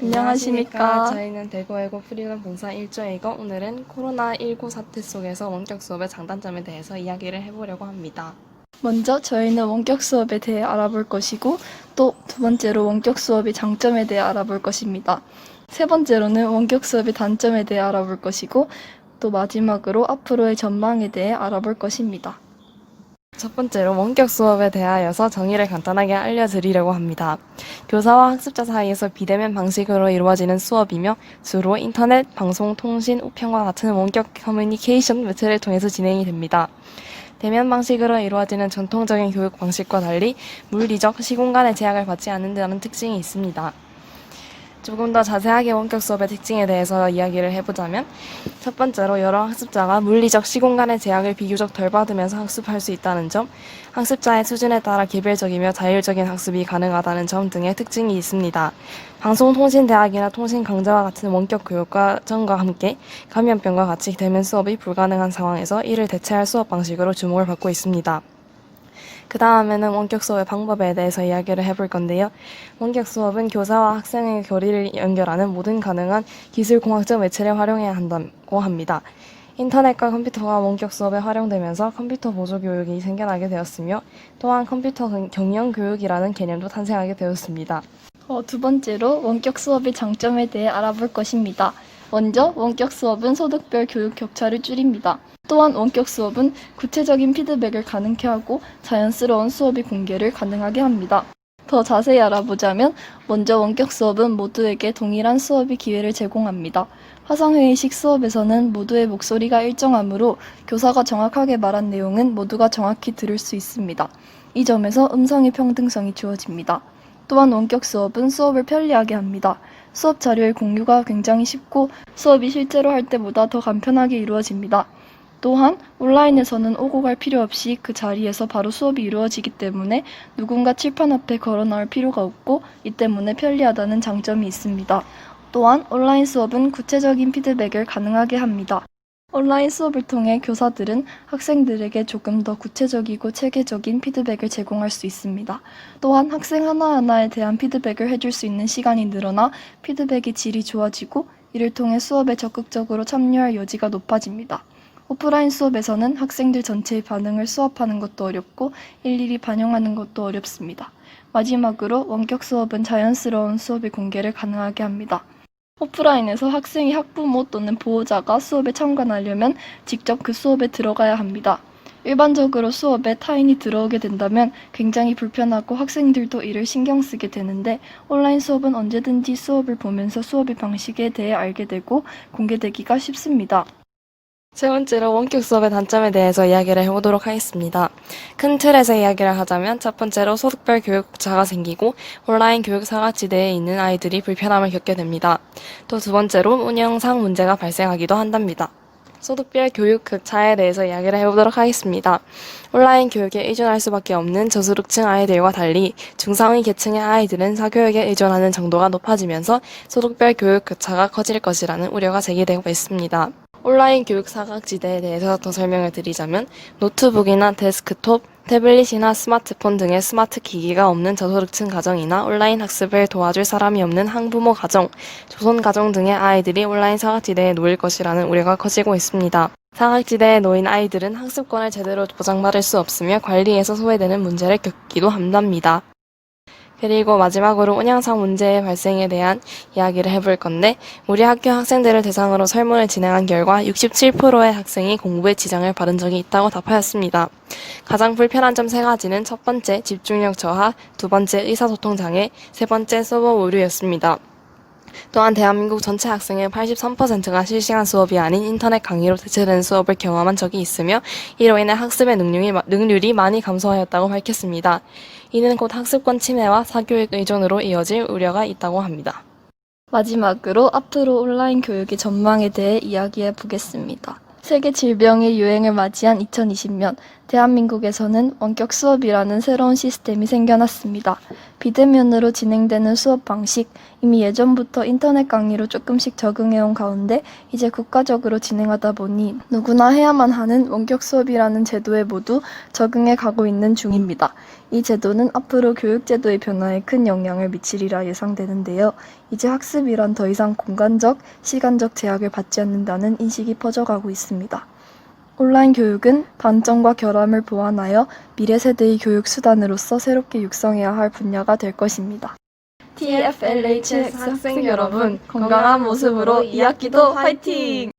안녕하십니까. 저희는 대구외고 프리런 봉사 1조이고 오늘은 코로나19 사태 속에서 원격 수업의 장단점에 대해서 이야기를 해보려고 합니다. 먼저 저희는 원격 수업에 대해 알아볼 것이고 또 두 번째로 원격 수업의 장점에 대해 알아볼 것입니다. 세 번째로는 원격 수업의 단점에 대해 알아볼 것이고 또 마지막으로 앞으로의 전망에 대해 알아볼 것입니다. 첫 번째로 원격 수업에 대하여서 정의를 간단하게 알려드리려고 합니다. 교사와 학습자 사이에서 비대면 방식으로 이루어지는 수업이며 주로 인터넷, 방송, 통신, 우편과 같은 원격 커뮤니케이션 매체를 통해서 진행이 됩니다. 대면 방식으로 이루어지는 전통적인 교육 방식과 달리 물리적, 시공간의 제약을 받지 않는다는 특징이 있습니다. 조금 더 자세하게 원격 수업의 특징에 대해서 이야기를 해보자면 첫 번째로 여러 학습자가 물리적 시공간의 제약을 비교적 덜 받으면서 학습할 수 있다는 점, 학습자의 수준에 따라 개별적이며 자율적인 학습이 가능하다는 점 등의 특징이 있습니다. 방송통신대학이나 통신강좌와 같은 원격 교육과정과 함께 감염병과 같이 대면 수업이 불가능한 상황에서 이를 대체할 수업 방식으로 주목을 받고 있습니다. 그 다음에는 원격 수업의 방법에 대해서 이야기를 해볼 건데요. 원격 수업은 교사와 학생의 거리를 연결하는 모든 가능한 기술공학적 매체를 활용해야 한다고 합니다. 인터넷과 컴퓨터가 원격 수업에 활용되면서 컴퓨터 보조 교육이 생겨나게 되었으며 또한 컴퓨터 경영 교육이라는 개념도 탄생하게 되었습니다. 두 번째로 원격 수업의 장점에 대해 알아볼 것입니다. 먼저 원격 수업은 소득별 교육 격차를 줄입니다. 또한 원격 수업은 구체적인 피드백을 가능케 하고 자연스러운 수업의 공개를 가능하게 합니다. 더 자세히 알아보자면 먼저 원격 수업은 모두에게 동일한 수업의 기회를 제공합니다. 화상회의식 수업에서는 모두의 목소리가 일정하므로 교사가 정확하게 말한 내용은 모두가 정확히 들을 수 있습니다. 이 점에서 음성의 평등성이 주어집니다. 또한 원격 수업은 수업을 편리하게 합니다. 수업 자료의 공유가 굉장히 쉽고 수업이 실제로 할 때보다 더 간편하게 이루어집니다. 또한 온라인에서는 오고 갈 필요 없이 그 자리에서 바로 수업이 이루어지기 때문에 누군가 칠판 앞에 걸어 나올 필요가 없고 이 때문에 편리하다는 장점이 있습니다. 또한 온라인 수업은 구체적인 피드백을 가능하게 합니다. 온라인 수업을 통해 교사들은 학생들에게 조금 더 구체적이고 체계적인 피드백을 제공할 수 있습니다. 또한 학생 하나하나에 대한 피드백을 해줄 수 있는 시간이 늘어나 피드백의 질이 좋아지고 이를 통해 수업에 적극적으로 참여할 여지가 높아집니다. 오프라인 수업에서는 학생들 전체의 반응을 수업하는 것도 어렵고 일일이 반영하는 것도 어렵습니다. 마지막으로 원격 수업은 자연스러운 수업의 공개를 가능하게 합니다. 오프라인에서 학생이 학부모 또는 보호자가 수업에 참관하려면 직접 그 수업에 들어가야 합니다. 일반적으로 수업에 타인이 들어오게 된다면 굉장히 불편하고 학생들도 이를 신경 쓰게 되는데 온라인 수업은 언제든지 수업을 보면서 수업의 방식에 대해 알게 되고 공개되기가 쉽습니다. 세 번째로 원격 수업의 단점에 대해서 이야기를 해보도록 하겠습니다. 큰 틀에서 이야기를 하자면 첫 번째로 소득별 교육차가 생기고 온라인 교육 사각지대에 있는 아이들이 불편함을 겪게 됩니다. 또 두 번째로 운영상 문제가 발생하기도 한답니다. 소득별 교육 격차에 대해서 이야기를 해보도록 하겠습니다. 온라인 교육에 의존할 수밖에 없는 저소득층 아이들과 달리 중상위 계층의 아이들은 사교육에 의존하는 정도가 높아지면서 소득별 교육 격차가 커질 것이라는 우려가 제기되고 있습니다. 온라인 교육 사각지대에 대해서 더 설명을 드리자면 노트북이나 데스크톱, 태블릿이나 스마트폰 등의 스마트 기기가 없는 저소득층 가정이나 온라인 학습을 도와줄 사람이 없는 항부모 가정, 조선 가정 등의 아이들이 온라인 사각지대에 놓일 것이라는 우려가 커지고 있습니다. 사각지대에 놓인 아이들은 학습권을 제대로 보장받을 수 없으며 관리에서 소외되는 문제를 겪기도 한답니다. 그리고 마지막으로 운영상 문제의 발생에 대한 이야기를 해볼 건데 우리 학교 학생들을 대상으로 설문을 진행한 결과 67%의 학생이 공부에 지장을 받은 적이 있다고 답하였습니다. 가장 불편한 점 3가지는 첫 번째 집중력 저하, 두 번째 의사소통 장애, 세 번째 서버 오류였습니다. 또한 대한민국 전체 학생의 83%가 실시간 수업이 아닌 인터넷 강의로 대체되는 수업을 경험한 적이 있으며 이로 인해 학습의 능률이 많이 감소하였다고 밝혔습니다. 이는 곧 학습권 침해와 사교육 의존으로 이어질 우려가 있다고 합니다. 마지막으로 앞으로 온라인 교육의 전망에 대해 이야기해 보겠습니다. 세계 질병의 유행을 맞이한 2020년, 대한민국에서는 원격 수업이라는 새로운 시스템이 생겨났습니다. 비대면으로 진행되는 수업 방식, 이미 예전부터 인터넷 강의로 조금씩 적응해온 가운데 이제 국가적으로 진행하다 보니 누구나 해야만 하는 원격 수업이라는 제도에 모두 적응해 가고 있는 중입니다. 이 제도는 앞으로 교육제도의 변화에 큰 영향을 미치리라 예상되는데요. 이제 학습이란 더 이상 공간적, 시간적 제약을 받지 않는다는 인식이 퍼져가고 있습니다. 온라인 교육은 단점과 결함을 보완하여 미래 세대의 교육 수단으로서 새롭게 육성해야 할 분야가 될 것입니다. TFLH 학생 여러분, 건강한 모습으로 2학기도 화이팅!